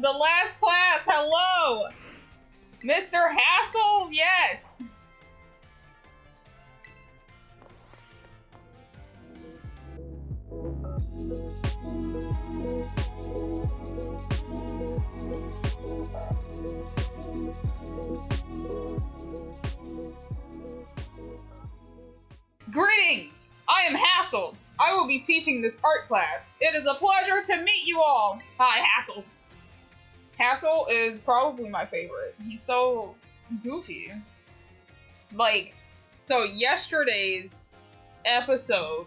The last class, hello! Mr. Hassel, yes! Greetings! I am Hassel. I will be teaching this art class. It is a pleasure to meet you all. Hi, Hassel. Hassel is probably my favorite. He's so goofy. Like, so yesterday's episode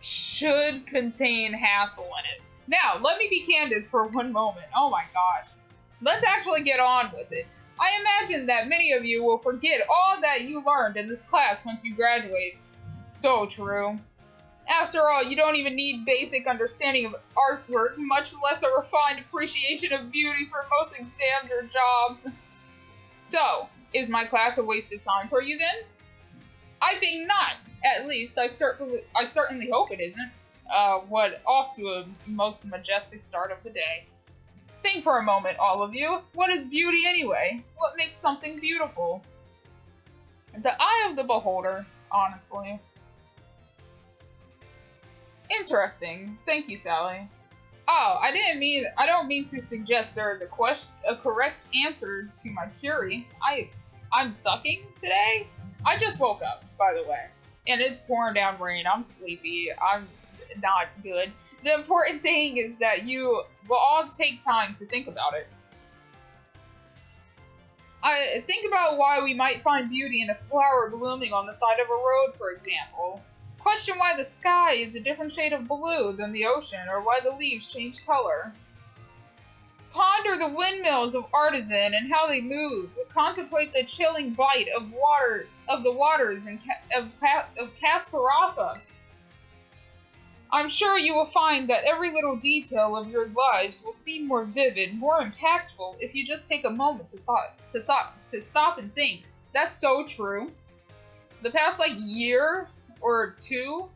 should contain Hassel in it. Now, let me be candid for one moment. Oh my gosh. Let's actually get on with it. I imagine that many of you will forget all that you learned in this class once you graduate. So true. After all, you don't even need basic understanding of artwork, much less a refined appreciation of beauty for most exams or jobs. So, is my class a waste of time for you then? I think not. At least, I certainly hope it isn't. Off to a most majestic start of the day. Think for a moment, all of you. What is beauty anyway? What makes something beautiful? The eye of the beholder, honestly. Interesting. Thank you, Sally. Oh, I don't mean to suggest there is a correct answer to my query. I'm sucking today. I just woke up, by the way, and it's pouring down rain. I'm sleepy. I'm not good. The important thing is that you will all take time to think about it. I think about why we might find beauty in a flower blooming on the side of a road, for example. Question why the sky is a different shade of blue than the ocean, or why the leaves change color. Ponder the windmills of Artisan and how they move. Contemplate the chilling bite of the waters of Kasparova. I'm sure you will find that every little detail of your lives will seem more vivid, more impactful if you just take a moment to stop and think. That's so true. The past year or two,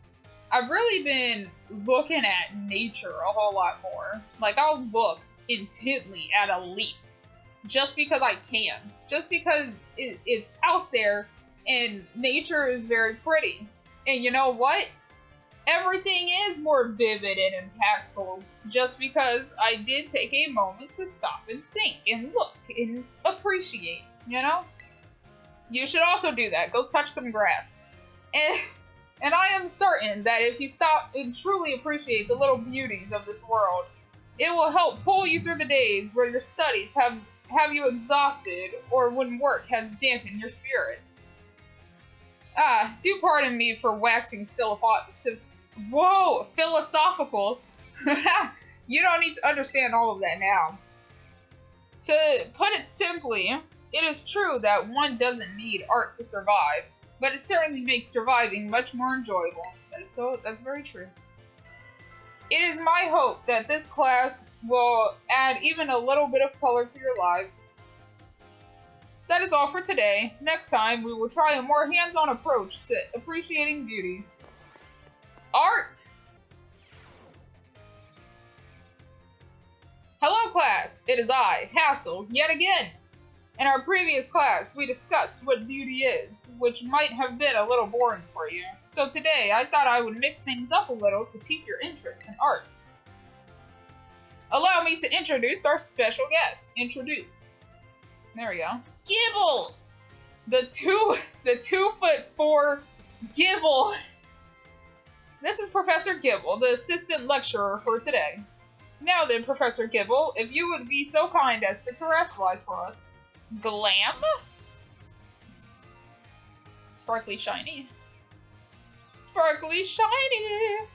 I've really been looking at nature a whole lot more. I'll look intently at a leaf just because I can, just because it's out there and nature is very pretty. And you know what? Everything is more vivid and impactful just because I did take a moment to stop and think and look and appreciate, you know? You should also do that. Go touch some grass. And I am certain that if you stop and truly appreciate the little beauties of this world, it will help pull you through the days where your studies have you exhausted or when work has dampened your spirits. Do pardon me for waxing philosophical. You don't need to understand all of that now. To put it simply, it is true that one doesn't need art to survive, but it certainly makes surviving much more enjoyable. That's very true. It is my hope that this class will add even a little bit of color to your lives. That is all for today. Next time, we will try a more hands-on approach to appreciating beauty. Art! Hello, class! It is I, Hassel, yet again. In our previous class, we discussed what beauty is, which might have been a little boring for you. So today, I thought I would mix things up a little to pique your interest in art. Allow me to introduce our special guest. Introduce. There we go. Gibble! The 2'4" Gibble. This is Professor Gibble, the assistant lecturer for today. Now then, Professor Gibble, if you would be so kind as to terrestrialize for us. Glam? Sparkly shiny. Sparkly shiny!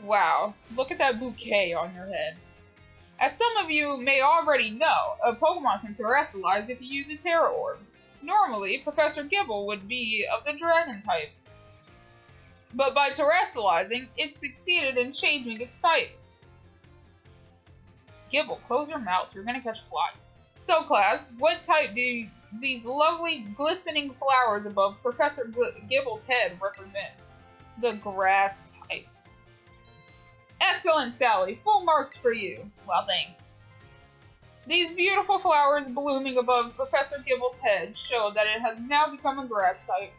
Wow, look at that bouquet on your head. As some of you may already know, a Pokemon can terrestrialize if you use a Terra Orb. Normally, Professor Gibble would be of the Dragon type. But by terrestrializing, it succeeded in changing its type. Gibble, close your mouth, you're gonna catch flies. So class, what type do these lovely glistening flowers above Professor Gibble's head represent? The grass type. Excellent, Sally. Full marks for you. Well, thanks. These beautiful flowers blooming above Professor Gibble's head show that it has now become a grass type.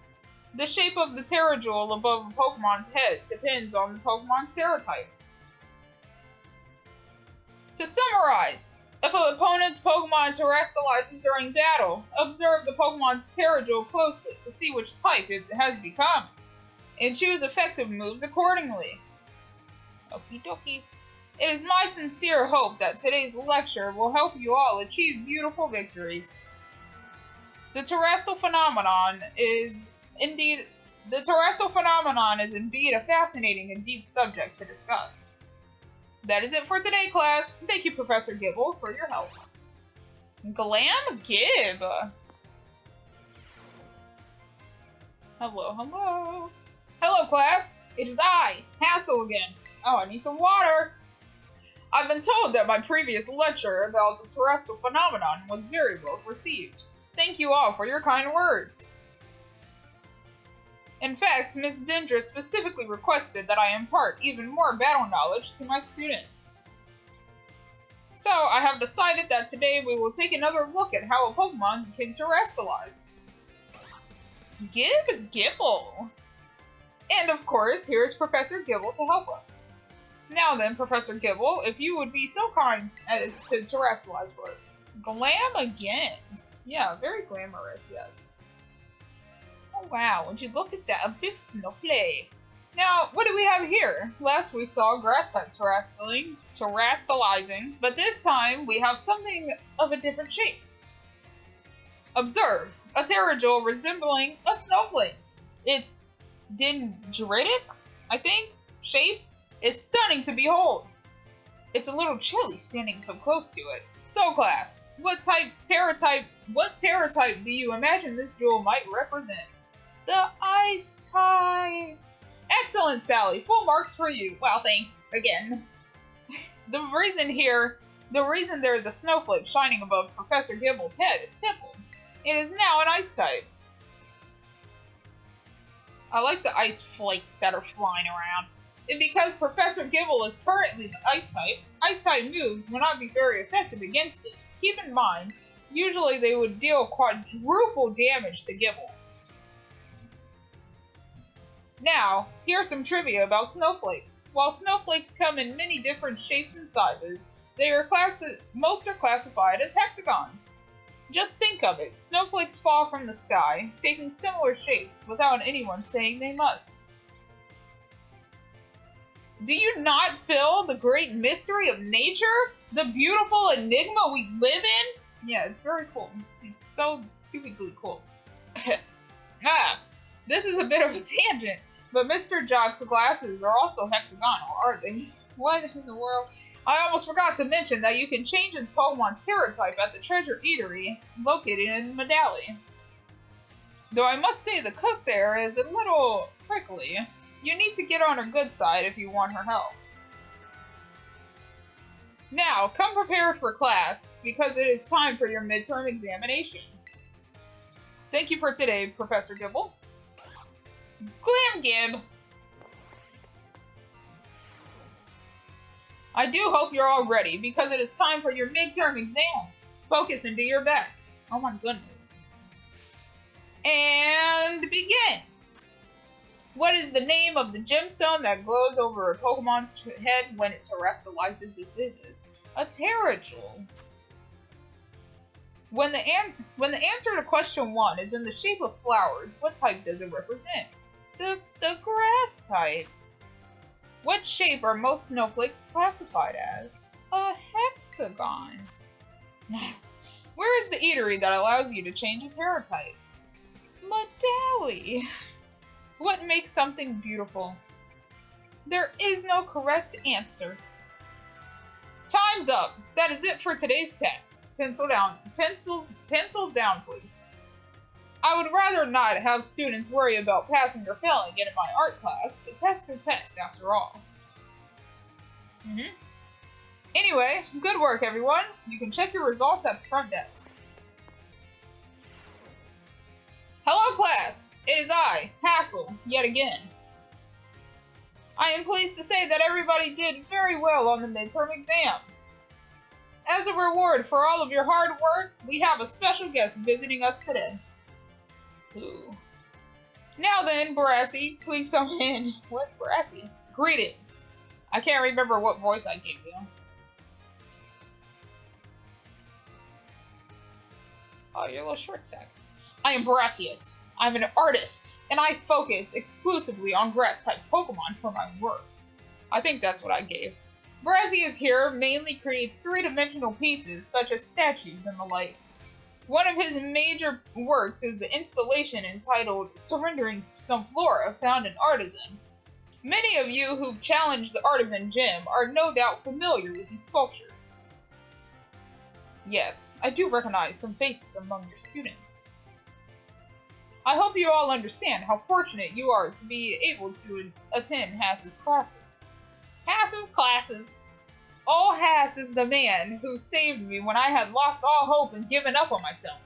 The shape of the Terra Jewel above a Pokemon's head depends on the Pokemon's Terra type. To summarize, if an opponent's Pokemon terrestrializes during battle, observe the Pokemon's Terra Jewel closely to see which type it has become, and choose effective moves accordingly. Okie dokie. It is my sincere hope that today's lecture will help you all achieve beautiful victories. The terrestrial phenomenon is indeed a fascinating and deep subject to discuss. That is it for today, class. Thank you, Professor Gibble, for your help. Glam Gib. Hello, hello. Hello, class. It is I, Hassel again. Oh, I need some water. I've been told that my previous lecture about the terrestrial phenomenon was very well received. Thank you all for your kind words. In fact, Miss Dendra specifically requested that I impart even more battle knowledge to my students. So, I have decided that today we will take another look at how a Pokemon can terrestrialize. Gibble! And of course, here's Professor Gibble to help us. Now then, Professor Gibble, if you would be so kind as to terrestrialize for us. Glam again. Yeah, very glamorous, yes. Oh wow, would you look at that, a big snowflake. Now, what do we have here? Last we saw grass-type terrestrializing, but this time we have something of a different shape. Observe, a Terra Jewel resembling a snowflake. Its dendritic, I think, shape is stunning to behold. It's a little chilly standing so close to it. So class, what Terra type do you imagine this jewel might represent? The ice type. Excellent, Sally. Full marks for you. Well, thanks again. The reason there is a snowflake shining above Professor Gibble's head is simple. It is now an ice type. I like the ice flakes that are flying around. And because Professor Gibble is currently the ice type moves will not be very effective against it. Keep in mind, usually they would deal quadruple damage to Gibble. Now, here's some trivia about snowflakes. While snowflakes come in many different shapes and sizes, most are classified as hexagons. Just think of it, snowflakes fall from the sky, taking similar shapes without anyone saying they must. Do you not feel the great mystery of nature? The beautiful enigma we live in? Yeah, it's very cool. It's so stupidly cool. This is a bit of a tangent, but Mr. Jock's glasses are also hexagonal, aren't they? What in the world? I almost forgot to mention that you can change a Pokemon's Terra type at the Treasure Eatery located in Medali. Though I must say the cook there is a little prickly. You need to get on her good side if you want her help. Now, come prepared for class, because it is time for your midterm examination. Thank you for today, Professor Gibble. Glam Gib! I do hope you're all ready, because it is time for your midterm exam. Focus and do your best. Oh my goodness. And begin! What is the name of the gemstone that glows over a Pokemon's head when it terrestrializes its visits? A Terra Jewel. When the answer to question 1 is in the shape of flowers, what type does it represent? The grass type. What shape are most snowflakes classified as? A hexagon. Where is the eatery that allows you to change a Terra type? Medali. What makes something beautiful? There is no correct answer. Time's up. That is it for today's test. Pencils down, please. I would rather not have students worry about passing or failing in my art class, but test or test after all. Anyway, good work everyone. You can check your results at the front desk. Hello class! It is I, Hassel, yet again. I am pleased to say that everybody did very well on the midterm exams. As a reward for all of your hard work, we have a special guest visiting us today. Ooh. Now then, Barassi, please come in. What, Barassi? Greetings. I can't remember what voice I gave you. Oh, you're a little short sack. I am Brassius. I'm an artist, and I focus exclusively on grass-type Pokemon for my work. I think that's what I gave. Brassius here mainly creates three-dimensional pieces, such as statues and the like. One of his major works is the installation entitled Surrendering Some Flora, found in Artisan. Many of you who've challenged the Artisan Gym are no doubt familiar with these sculptures. Yes, I do recognize some faces among your students. I hope you all understand how fortunate you are to be able to attend Hass's classes. Hass's classes? Oh, Hass is the man who saved me when I had lost all hope and given up on myself.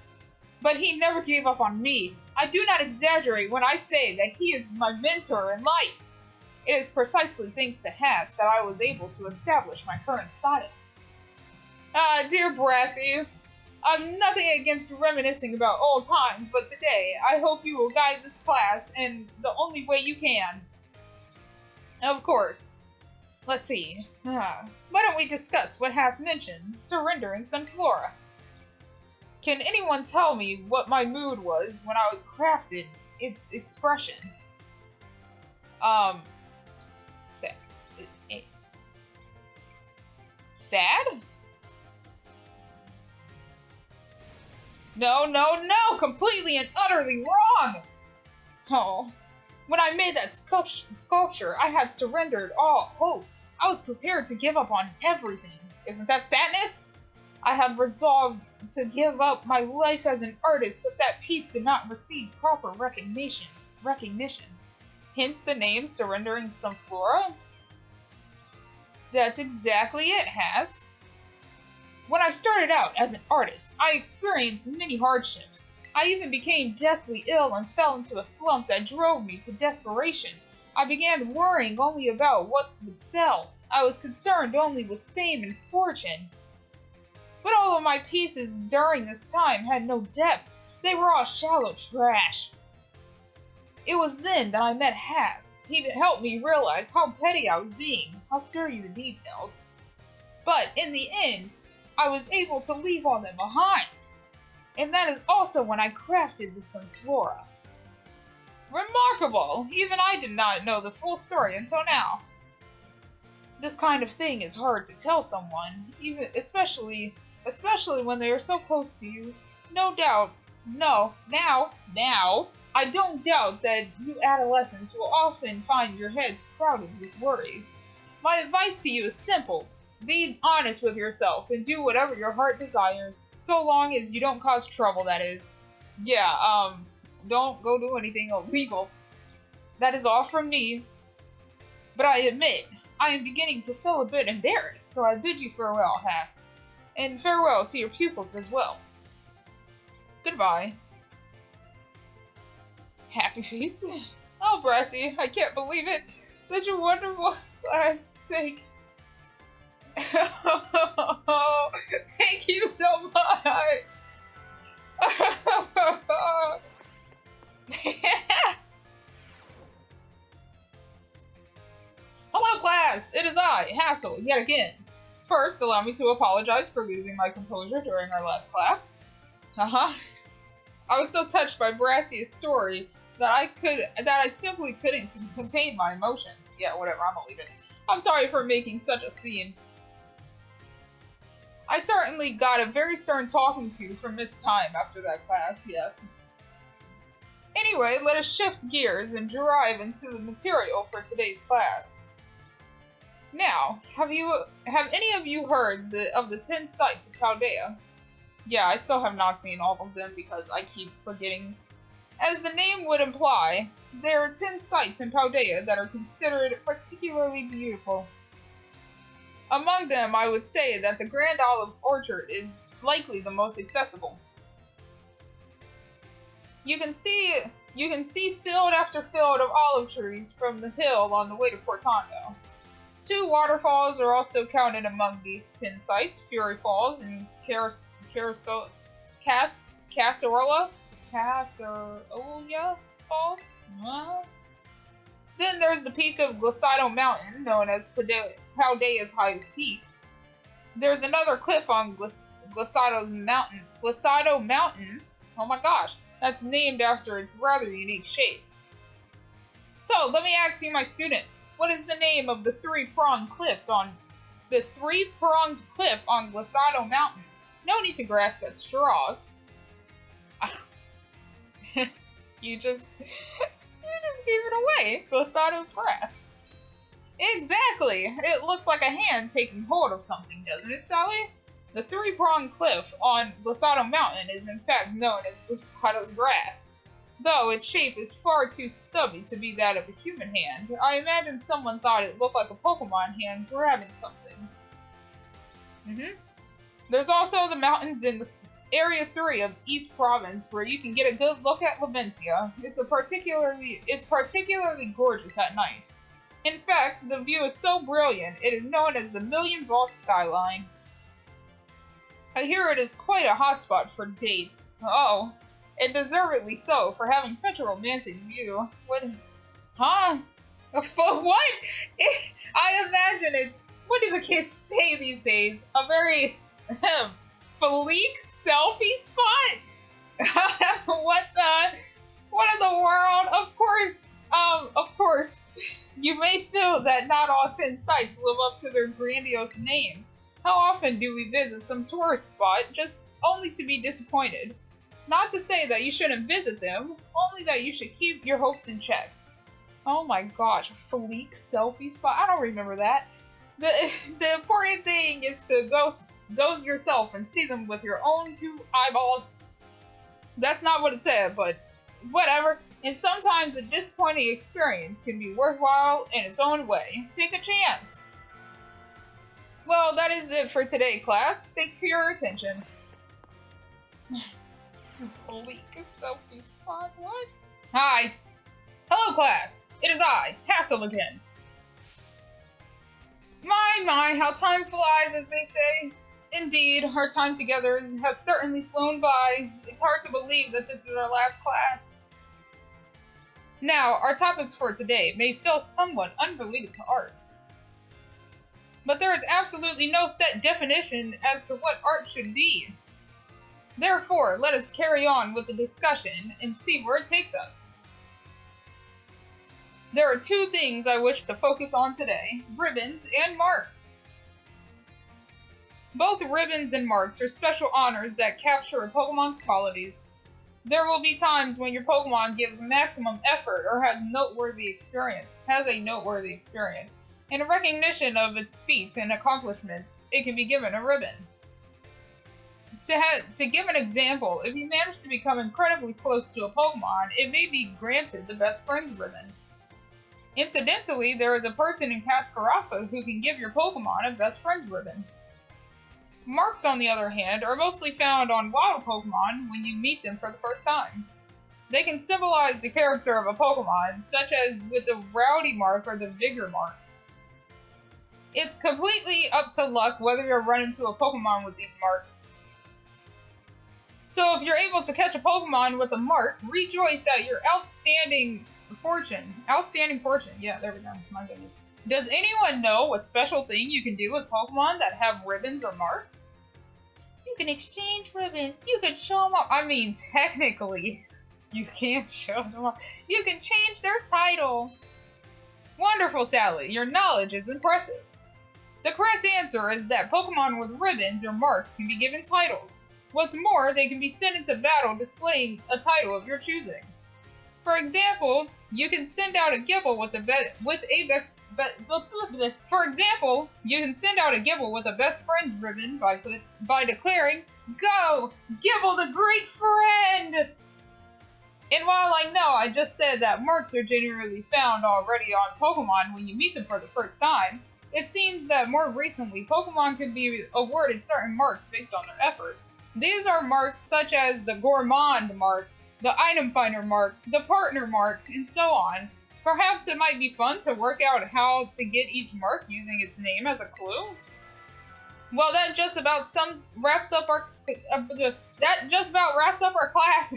But he never gave up on me. I do not exaggerate when I say that he is my mentor in life. It is precisely thanks to Hass that I was able to establish my current style. Dear Brassy, I've nothing against reminiscing about old times, but today I hope you will guide this class in the only way you can. Of course. Let's see. Why don't we discuss what Hass mentioned, surrendering Sunflora? Can anyone tell me what my mood was when I crafted its expression? Sad? No! Completely and utterly wrong! Oh, when I made that sculpture, I had surrendered all hope. I was prepared to give up on everything. Isn't that sadness? I had resolved to give up my life as an artist if that piece did not receive proper recognition. Hence the name Surrendering Some Flora? That's exactly it, Hass. When I started out as an artist, I experienced many hardships. I even became deathly ill and fell into a slump that drove me to desperation. I began worrying only about what would sell. I was concerned only with fame and fortune. But all of my pieces during this time had no depth. They were all shallow trash. It was then that I met Hass. He helped me realize how petty I was being. I'll spare you the details. But in the end, I was able to leave all that behind. And that is also when I crafted the Sunflora. Remarkable! Even I did not know the full story until now. This kind of thing is hard to tell someone, even especially when they are so close to you. Now, I don't doubt that you adolescents will often find your heads crowded with worries. My advice to you is simple. Be honest with yourself and do whatever your heart desires, so long as you don't cause trouble, that is. Yeah, don't go do anything illegal. That is all from me. But I admit, I am beginning to feel a bit embarrassed, so I bid you farewell, Hass. And farewell to your pupils as well. Goodbye. Happy face? Oh, Brassy, I can't believe it. Such a wonderful class. Thank you so much. Hello, class. It is I, Hassel, yet again. First, allow me to apologize for losing my composure during our last class. I was so touched by Brassia's story that I simply couldn't contain my emotions. Yeah, whatever, I'm gonna leave it. I'm sorry for making such a scene. I certainly got a very stern talking to from Miss Time after that class, yes. Anyway, let us shift gears and drive into the material for today's class. Now, have any of you heard of the 10 sites of Paldea? Yeah, I still have not seen all of them because I keep forgetting. As the name would imply, there are 10 sites in Paldea that are considered particularly beautiful. Among them, I would say that the Grand Olive Orchard is likely the most accessible. You can see You can see field after field of olive trees from the hill on the way to Portando. 2 waterfalls are also counted among these 10 sites, Fury Falls and Casarola Falls. Then there's the peak of Glissado Mountain, known as Paldea's highest peak. There's another cliff on Glissado Mountain. Oh my gosh, that's named after its rather unique shape. So, let me ask you, my students, what is the name of the three-pronged cliff on Glissado Mountain? No need to grasp at straws. You just gave it away. Glissado's grass. Exactly. It looks like a hand taking hold of something, doesn't it, Sally? The three-pronged cliff on Glissado Mountain is in fact known as Glissado's grass. Though its shape is far too stubby to be that of a human hand, I imagine someone thought it looked like a Pokemon hand grabbing something. There's also the mountains in the Area 3 of East Province, where you can get a good look at Levencia. It's particularly gorgeous at night. In fact, the view is so brilliant, it is known as the Million Vault Skyline. I hear it is quite a hotspot for dates. Oh, and deservedly so, for having such a romantic view. What? Huh? What? I imagine it's, what do the kids say these days? A very, fleek selfie spot? What in the world? Of course, you may feel that not all 10 sites live up to their grandiose names. How often do we visit some tourist spot just only to be disappointed? Not to say that you shouldn't visit them, only that you should keep your hopes in check. Oh my gosh, fleek selfie spot? I don't remember that. The important thing is to go yourself and see them with your own 2 eyeballs. That's not what it said, but whatever. And sometimes a disappointing experience can be worthwhile in its own way. Take a chance. Well, that is it for today, class. Thank you for your attention. Fleek selfie spot, what? Hi. Hello, class. It is I, Hassel again. My, how time flies, as they say. Indeed, our time together has certainly flown by. It's hard to believe that this is our last class. Now, our topics for today may feel somewhat unrelated to art. But there is absolutely no set definition as to what art should be. Therefore, let us carry on with the discussion and see where it takes us. There are 2 things I wish to focus on today: ribbons and marks. Both ribbons and marks are special honors that capture a Pokemon's qualities. There will be times when your Pokemon gives maximum effort or has a noteworthy experience. In recognition of its feats and accomplishments, it can be given a ribbon. To give an example, if you manage to become incredibly close to a Pokemon, it may be granted the Best Friends ribbon. Incidentally, there is a person in Cascarapa who can give your Pokemon a Best Friends ribbon. Marks, on the other hand, are mostly found on wild Pokemon when you meet them for the first time. They can symbolize the character of a Pokemon, such as with the Rowdy mark or the Vigor mark. It's completely up to luck whether you'll run into a Pokemon with these marks. So if you're able to catch a Pokemon with a mark, rejoice at your outstanding fortune. Yeah, there we go. My goodness. Does anyone know what special thing you can do with Pokemon that have ribbons or marks? You can exchange ribbons. You can show them off. I mean, technically, you can't show them off. You can change their title. Wonderful, Sally. Your knowledge is impressive. The correct answer is that Pokemon with ribbons or marks can be given titles. What's more, they can be sent into battle displaying a title of your choosing. For example, you can send out a Gibble with a Best Friends ribbon by declaring, "Go, Gibble the Great Friend!" And while I know I just said that marks are generally found already on Pokemon when you meet them for the first time, it seems that more recently Pokemon can be awarded certain marks based on their efforts. These are marks such as the Gourmand mark, the item finder mark, the partner mark, and so on. Perhaps it might be fun to work out how to get each mark using its name as a clue? Well, that just about wraps up our class.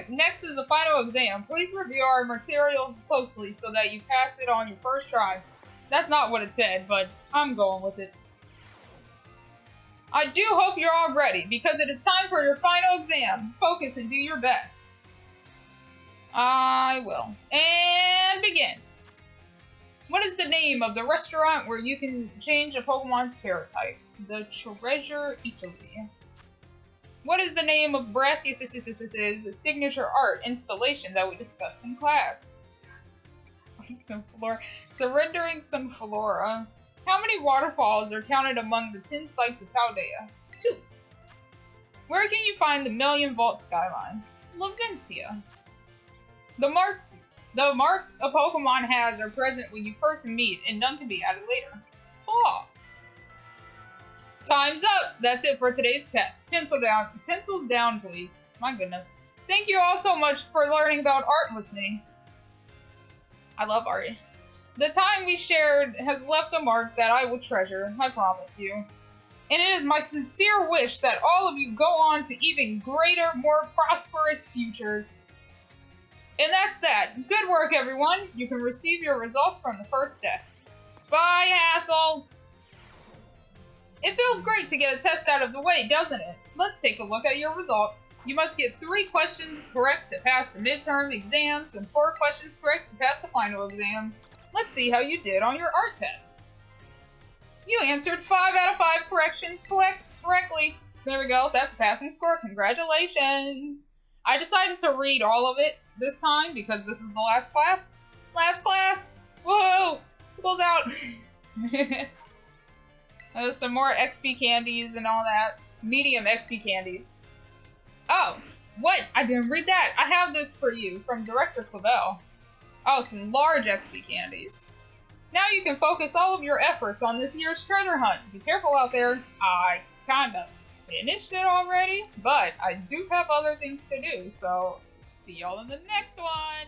Next is the final exam. Please review our material closely so that you pass it on your first try. That's not what it said, but I'm going with it. I do hope you're all ready, because it is time for your final exam. Focus and do your best. I will. And begin. What is the name of the restaurant where you can change a Pokemon's Terra type? The Treasure Eatery. What is the name of Brassius's signature art installation that we discussed in class? Surrendering some flora. How many waterfalls are counted among the 10 sites of Paldea? 2. Where can you find the Million Vault skyline? Lavencia. The marks a Pokemon has are present when you first meet, and none can be added later. False. Time's up! That's it for today's test. Pencils down, please. My goodness. Thank you all so much for learning about art with me. I love art. The time we shared has left a mark that I will treasure, I promise you. And it is my sincere wish that all of you go on to even greater, more prosperous futures. And that's that. Good work, everyone. You can receive your results from the first desk. Bye, Hassel! It feels great to get a test out of the way, doesn't it? Let's take a look at your results. You must get 3 questions correct to pass the midterm exams and 4 questions correct to pass the final exams. Let's see how you did on your art test. You answered 5 out of 5 corrections correctly. There we go. That's a passing score. Congratulations. I decided to read all of it this time because this is the last class. Last class! Whoa! School's out! Some more XP candies and all that. Medium XP candies. Oh! What? I didn't read that! I have this for you from Director Clavel. Oh, some large XP candies. Now you can focus all of your efforts on this year's treasure hunt. Be careful out there. I kinda finished it already, but I do have other things to do, so see y'all in the next one!